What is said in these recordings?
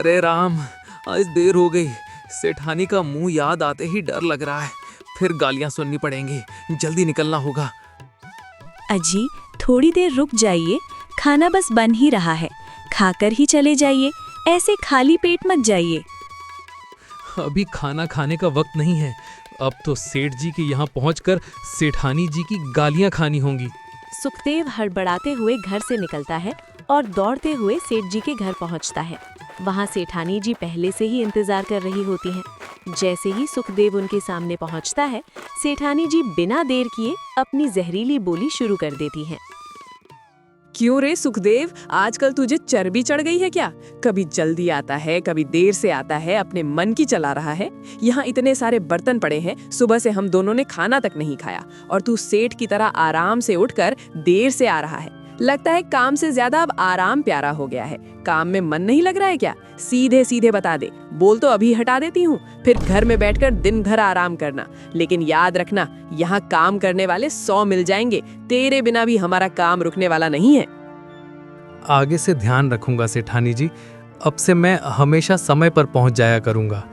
अरे राम, आज देर हो गई। सेठानी का मुंह याद आते ही डर लग रहा है। फिर गालियां सुननी पड़ेंगी। जल्दी निकलना होगा। अजी, थोड़ी देर रुक जाइए, खाना बस बन ही रहा है, खाकर ही चले जाइए, ऐसे खाली पेट मत जाइए। अभी खाना खाने का वक्त नहीं है। अब तो सेठ जी के यहाँ पहुंचकर सेठानी जी की गालियां खानी होंगी। सुखदेव हड़बड़ाते हुए घर से निकलता है और दौड़ते हुए सेठ जी के घर पहुंचता है। वहां सेठानी जी पहले से ही इंतजार कर रही होती हैं। जैसे ही सुखदेव उनके सामने पहुंचता है, सेठानी जी बिना देर किए अपनी जहरीली बोली शुरू कर देती हैं। क्यों रे सुखदेव, आजकल तुझे चर्बी चढ़ गई है क्या? कभी जल्दी आता है, कभी देर से आता है, अपने मन की चला रहा है। यहाँ इतने सारे बर्तन पड़े हैं, सुबह से हम दोनों ने खाना तक नहीं खाया और तू सेठ की तरह आराम से उठकर देर से आ रहा है। लगता है काम से ज्यादा अब आराम प्यारा हो गया है। काम में मन नहीं लग रहा है क्या? सीधे सीधे बता दे, बोल तो अभी हटा देती हूँ, फिर घर में बैठकर दिन भर आराम करना। लेकिन याद रखना, यहाँ काम करने वाले 100 मिल जाएंगे, तेरे बिना भी हमारा काम रुकने वाला नहीं है। आगे से ध्यान रखूंगा सेठानी जी। अब से मैं हमेशा समय पर पहुंच जाया करूंगा।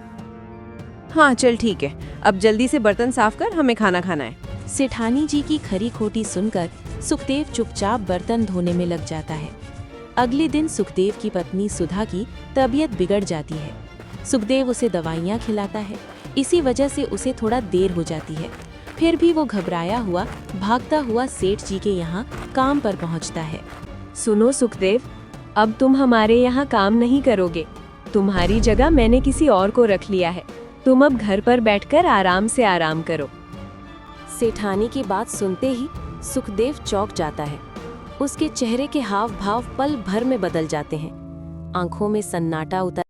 हाँ चल ठीक है, अब जल्दी से बर्तन साफ कर, हमें खाना खाना है। सेठानी जी की खरी खोटी सुनकर सुखदेव चुपचाप बर्तन धोने में लग जाता है। अगले दिन सुखदेव की पत्नी सुधा की तबीयत बिगड़ जाती है। सुखदेव उसे दवाइयाँ खिलाता है, इसी वजह से उसे थोड़ा देर हो जाती है। फिर भी वो घबराया हुआ भागता हुआ सेठ जी के यहाँ काम पर पहुँचता है। सुनो सुखदेव, अब तुम हमारे यहाँ काम नहीं करोगे। तुम्हारी जगह मैंने किसी और को रख लिया है। तुम अब घर पर बैठकर आराम से आराम करो। सेठानी की बात सुनते ही सुखदेव चौंक जाता है। उसके चेहरे के हाव भाव पल भर में बदल जाते हैं। आंखों में सन्नाटा उतर